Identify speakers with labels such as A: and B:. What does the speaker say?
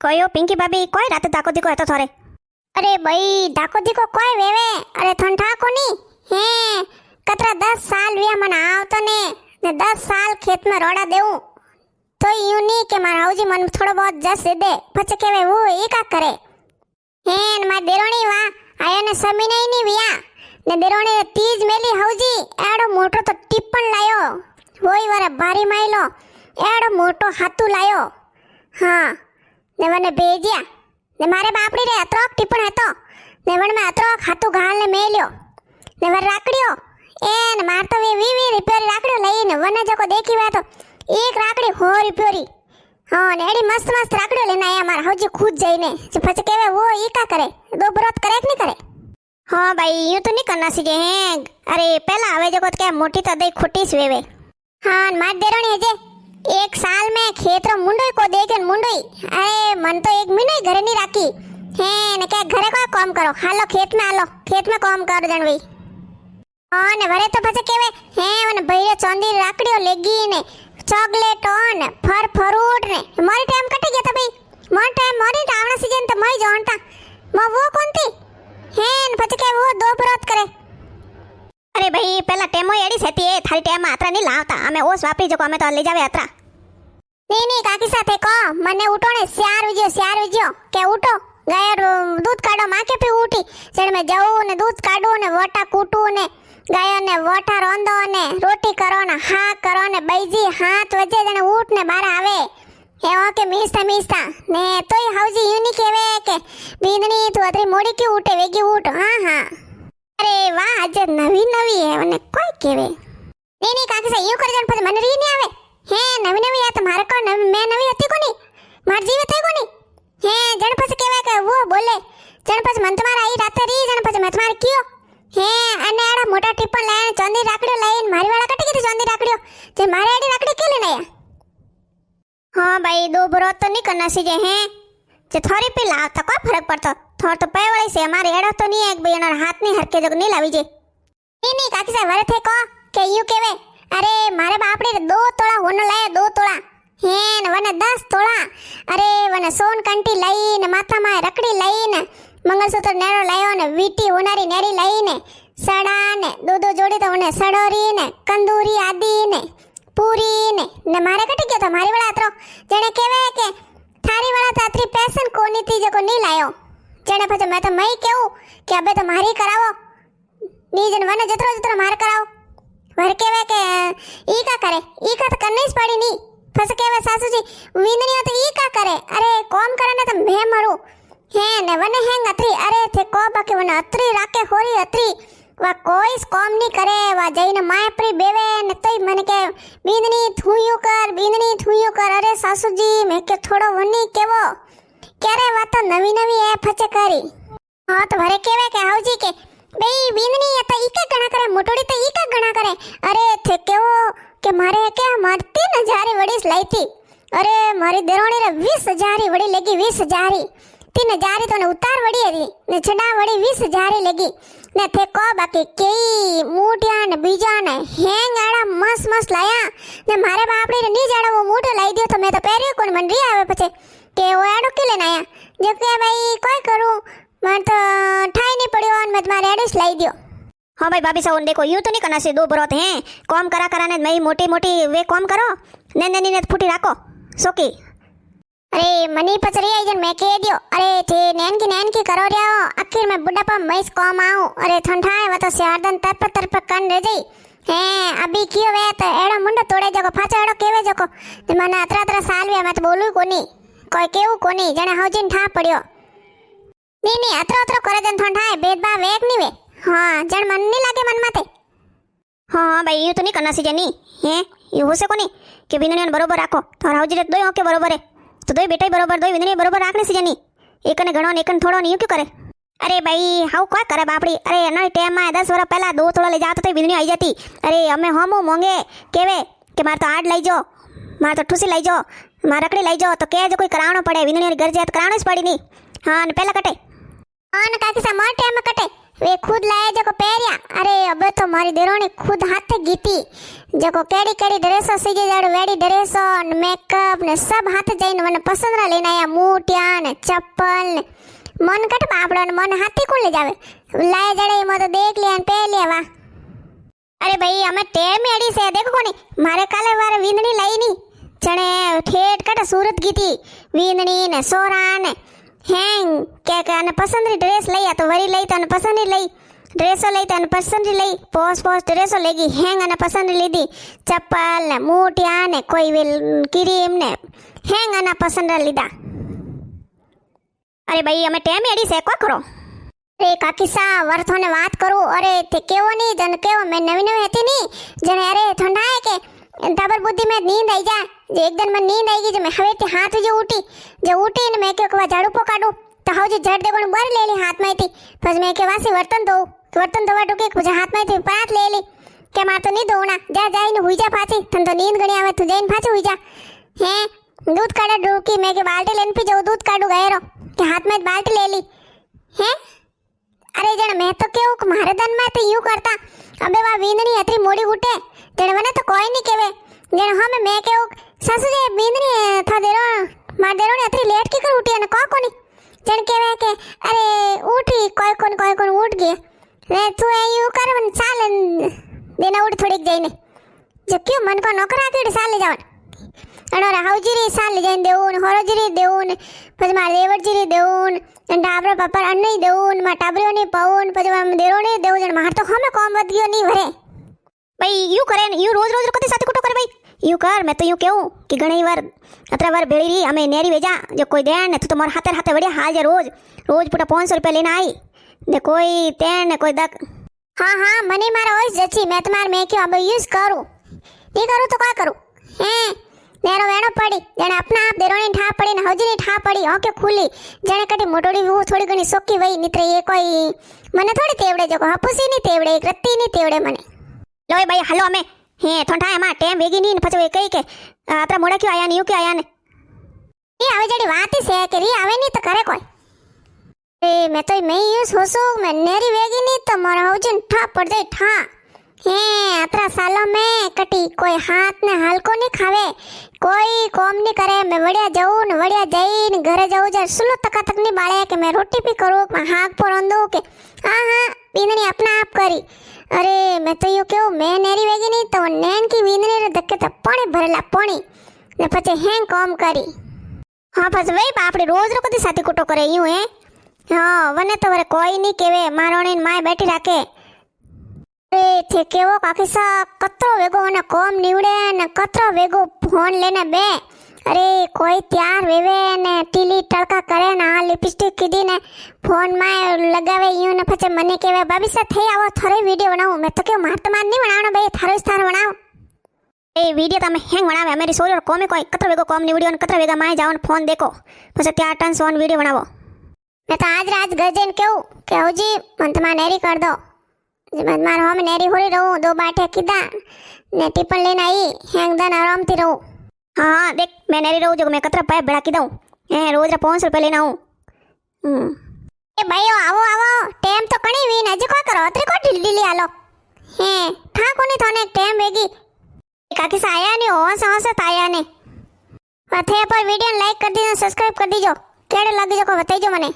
A: કયો પિંકી ભાભી કોઈ રાતે તાકો દીકો હતો થોરે
B: अरे भाई धाको दिको कोई वेवे अरे ठंडा को नहीं है कतरा 10 साल वे मन आवतो ने 10 साल खेत में रोड़ा देऊं तो यूं नहीं के मारा हाउजी मन थोड़ा बहुत जस दे पछे केवे वो ये का करे है न मा देरोणी वा आया ने समी नहीं विया ने देरोणी तीज मेली हाउजी एड़ो मोटो तो टिप्पण लायो वोई वारा भारी माइलो एड़ो मोटो हाथू लायो हां ने वने भेजिया ने मारे बापड़ी रे अत्रोक टिप्पण हतो ने वण में अत्रोक हाथू घाल ने मेल्यो ने वर राकड़ियो एन मार तो वी रिपेयर राकड़ियो लईने वने जको देखी वे तो एक राकड़ी हो रिपेयरी हां ने एडी मस्त मस्त राकड़ियो लेने आया मार हौजी खुद जईने जे पछे केवे वो ई का करे दो बरोत करे कि नहीं करे
A: हाँ भाई यूं तो नहीं करना सीजे हैं अरे पहला हवे जको क्या मोटी तो दई खोटी वेवे
B: हां मार देरोणी जे एक साल में खेत रो मुंडोई को देखे मुंडोई अरे मन तो एक महीना घरे नहीं राखी है ने क्या घरे को काम करो हालो खेत में आलो खेत में काम कर जनवी हां ने वरे तो पछे केवे है मन भईरे चोंदी राकड़ियो लेगी ने चॉकलेट ऑन फर फ्रूट ने मारी टाइम कटी गया था भाई मोर टाइम मोरी आवना सीजन तो मई जानता म वो कौन थी है ने पछे के वो दो बरोत करे
A: अरे भाई पहला टेमो एडी सेती है थारी टेम में आतरा नहीं लावता हमें ओस वापरी जको हमें तो ले जावे अतरा
B: नहीं काकी साथे को मने उठो ने स्यार विजियो के उठो गाय दूध काढो मां के पे उठी जण में जाऊ ने दूध काढू ने वटा कूटू ने गायो ने वटा रोंदो ने रोटी करो ने हा करो ने बैजी हाथ वजे जण उठ ने बार आवे एवा के मीस्ता ने तोय हाउजी यूनी केवे के बींदनी तू अतरी मोड़ी क्यों उठे वेगी उठ हां हां अरे वाह आज नवी है મને કોઈ કેવે નહીં કાકી સે યું કરી જણ પછી મને રી નહીં આવે હે નવી આ તમારે કો મેં નવી હતી કોની માર જીવે થઈ કોની હે જણ પછી કેવા કે વો બોલે જણ પછી મન તમારા આઈ રાતે રી જણ પછી મેં તમારે કયો હે અને આડા મોટા ટીપણ લાય ચાંદી રાકડીઓ લાઈન મારી વાળા કટી ગઈ ચાંદી રાકડીઓ જે મારે આડી રાકડી કે લેને આયા
A: हाँ भाई दो बरोत तो नहीं करना सीजे हैं जे थोड़ी पे लावता कोई फर्क पड़ता थोड़ तो पे वाले से हमारे एड़ा तो नहीं है एक भाई और हाथ नहीं हरके जग नहीं लावी जे
B: नहीं काकी सा वरे थे को के यू केवे अरे मारे बापड़ी 2 तोड़ा होनो लाया 2 तोड़ा हे ने वने 10 तोड़ा अरे वने सोन कंटी लई ने माथा में रकड़ी लई ने मंगलसूत्र नेरो लायो ने वीटी होनारी नेरी लई ने सड़ा ने दो जोड़ी तो ने सड़ोरी ने कंदूरी आदि ने पूरी ने मारे कटी गयो तो मारी वाला अतरो जने केवे के थारी वाला तात्री पैसन कोनी थी जको नहीं लायो जने પછી मैं तो मई केऊ कि अबे तो मारी करावो नी जन वने जतरो मार कराओ वर केवे के ई का करे ई का तो करनी ही पड़ी नी फस केवे सासू जी विंदनी तो ई का करे अरे कॉम करे ने तो मैं मरू है ने वने हेंग अतरी अरे थे को बाकी वने अतरी राके होरी अतरी वा कोई कॉम नहीं करे वा जईने माय प्री बेवे ने तोय मने के बिंदनी थुयो कर अरे सासू जी मैं के थोड़ो वनी केवो क्यारे वातो नवी है फचे करी हां तो भरे केवे के हाउजी के बेई बिंदनी तो ई का गणा करे मोटोड़ी तो ई का गणा करे अरे थे केवो के मारे के मारती न जारी वड़ी लाई थी अरे मारी देरोणी रे 20000 वड़ी लगी 20000 3000 तो ने उतार वड़ी हरी ने छडा वड़ी 20000 लगी ने थे को बाकी केई मूठिया ने बीजा ने हेंग आड़ा मस्त लाया ने मारे बापड़ी रे नी जाड़ा वो मूठो लाई दियो तो मैं तो पहरियो कोन मन री आवे पछे के वो आड़ो के लेने आया जब के भाई कोई करूं मैं तो ठाई नहीं पड़ियो और मैं तुम्हारे एड्रेस लाई दियो
A: हाँ भाई भाभी साहब देखो यूं तो नहीं करना से दो बरोत हैं काम करा ने मई मोटी वे काम करो ने फूटी राखो सोकी
B: अरे मनी पचरी आई जन मैं कह दियो अरे थे नैन की करो रियो आखिर में बुढ़ापा मैस काम आऊं अरे ठंडाए वा तो शारदन तरप कन रह जाई है अभी कियो वे तो एड़ो मुंडो तोड़े जको फाचा एड़ो केवे जको ते मने अतरा साल वे मैं तो बोलू कोनी कोई केवू कोनी जने हाउजीन ठा पड़ियो नहीं अतरो करे जन ठंडाए भेदभाव वेक नी वे हां जन मन नहीं लागे मन माते
A: हाँ भाई यूं तो नहीं करना सीजे नी हैं यू हो से कोनी के बिंदनी बरोबर राखो तो हाउजी रे दोय ओके बरोबर है तो दोय बेटा बरोबर दोय विंदनी बरोबर राखने सीजे नी एकने घणो ने एकने थोड़ो नी क्यों करे अरे भाई हाउ कोई करे बापड़ी अरे अना टाइम में 10 वर्ष पहला 2 तोड़ा ले जातो तो बिंदनी आई जाती अरे हमें होमो मोंगे केवे के मार तो आड लई जो मार तो ठुसी लई जो मार रकड़ी लई जो तो के जो कोई करावनो पड़े विंदनी घर जात करावनो ज पड़ी नी हां ने पहला कटे
B: हां ने काकी सा मार टाइम में कटे वे खुद लाए जको पेरिया अरे अबे तो मारी देरोनी खुद हाथ गीती जको केड़ी ड्रेसो सीजे जड़ वेडी ड्रेसो मेकअप ने सब हाथ जाइन मने पसंद रा लेना आया मूठिया ને चप्पल ने मन कट बापड़ो ने मन हाथी कोण ले जावे लाए जड़े मो तो देख लिया ने पहन लिया वा अरे भाई हमें टेम एडी से देखो कोनी मारे काले वारे वींदणी लई नी जणे ठेठ कट सूरत गीती वींदणी ने सोरा ने हेंग के आने पसंद ड्रेस लई तो वरी लई तो पसंद लई ड्रेसो लई तो पसंद लई पोस ड्रेसो लेगी हेंग अने पसंद लीधी चप्पल ने मूटिया ने कोई क्रीम ने हेंग अने पसंद लीधा
A: अरे भाई हमें टेम एडी से को करो
B: अरे काकी सा वरथो ने बात करू अरे ते केवो नी जन केवो मैं नवी नवी हती नी जने अरे ठंडा है के डबल बुद्धि में नींद आई जा जे एक दिन में नींद आई गई जो मैं हवे ते हाथ जो उठी ने मैं के झाड़ू पोकाडू तो हाउ जो झट देवण बर ले ली हाथ में थी बस मैं के वासी बर्तन धोवा टूके मुझे हाथ में थी पात ले ली के मार तो नहीं धोना जा जाई ने हुई जा पाछी तन तो नींद गणी आवे तू जईन पाछी हुई जा हैं दूध काढा डूकी मैं के बाल्टी लेन पी जाऊ दूध काढू गएरो के हाथ में बाल्टी ले ली हैं अरे जण मैं तो केवू कि मारे दन में तो यूं करता अबे वा वींदणी अतरी मोड़ी उठे जण वने तो कोई नहीं केवे जण हम मैं केवू सासू जी वींदणी था देरो मार देरो ने अतरी लेट की कर उठी ने को कोनी जण केवे के अरे उठी कोई कोन उठ गई रे तू यूं कर वन चाल देना उठ थोड़ी जईने जो क्यों मन को नौकरा के साल ले जावन अनोरा हाउजीरी साल ले जाइन देऊन होरोजीरी देऊन પછી મારા દેવરજીરી દેવું ને ડાબરો પપ્પા અન્નઈ દેવું મારા ટાબરીઓની પાઉન પછી મારા દેરોને દેવું જણ માર તો ખમે કોમ વધ ગયો ની ભરે
A: भाई यू करे यू रोज रोज कते साथी कुटो करे भाई यू कर मैं तो यू कहूं कि घणी बार अतरा बार भेड़ी रही हमें नेरी वेजा जो कोई देन ने तू तो मोर हाथे हाथे बढ़िया हाल जा रोज पूरा 500 रुपया लेने आई ने कोई तेन ने कोई दक
B: हाँ मने मारा वॉइस जची मैं तुम्हार मैं क्यों अब यूज करूं नहीं करूं तो क्या करूं हैं नेरो वेणो पड़ी जने अपना आप देरोनी ठा पड़ी ने हौजीनी ठा पड़ी ओके खुली जने कटी मोटोड़ी वो थोड़ी घणी सोकी वई नित्र ये कोई मने थोड़ी तेवड़े जो हपुसी नी तेवड़े रत्ती नी तेवड़े मने
A: लोय भाई हलो हमें हे ठंडा है मा टेम वेगी नी पछो कई के अतरा मोड़ा क्यों आया नी यू क्यों आया ने
B: ये आवे जड़ी बात ही से के री आवे नी तो करे कोई ए मैं तो मैं यूज होसो मैं नेरी वेगी नी तो मोरा हौजीन ठा पड़ जाए ठा हे अतरा सालों में कटी कोई हाथ ने हल्को नहीं खावे कोई कॉम नहीं करे मैं बढ़िया जाऊं न बढ़िया जाई घरे जाऊं जा सुलो तक नहीं बाड़े कि मैं रोटी भी करूं मैं हाथ पोरंदू के हाँ बींदनी अपना आप करी अरे मैं तो यूं क्यों मैं नेरी वेगी नहीं तो नैन की बींदनी रे धक्के तो पानी भरेला पानी ने पछे हेंग कॉम करी
A: हाँ बस वही बापड़े रोज रो कदी साथी कुटो करे यूं है हाँ वने तो वरे कोई नहीं केवे मारोणी माय बैठी राखे थे केवो काकी सा कतरो वेगो ने कोम निवड़े ने कतरो वेगो फोन लेने बे अरे कोई तैयार वेवे ने टीली टड़का करे ना लिपस्टिक कीधी ने फोन में लगावे यूं ने पछे मने केवे भाभी सा थे आवो थारे वीडियो बनाऊ मैं तो के मार तो मार नहीं बनावनो भाई थारो स्थार बनाओ ए वीडियो तमे हेंग बनावे मेरी सोरी कोमे कोई कतरो वेगो कोम निवड़ियो ने कतरो वेगा माय जावन फोन देखो पछे त्यार टन सोन वीडियो बनावो
B: मैं तो आज गजेन केऊ के होजी मन तमा नेरी कर दो मार हम नेरी होरी रहूं 2 बाटे किदा ने टिपन लेने आई हेंग दन आराम थी रहूं
A: हाँ देख मैं नेरी रहूं जो मैं कतरा पाइप बड़ा की दऊं ए रोज 500 रुपया लेना हूं
B: ए भाईओ आवो टेम तो कणी वीन अज को करो अतरी को ढिल्ली आलो हे ठा कोनी थाने टेम वेगी काकी सा आया नहीं होस आया ने थे पर वीडियो लाइक कर दीजो सब्सक्राइब कर दीजो केड़े लगी जो को बताइजो मने।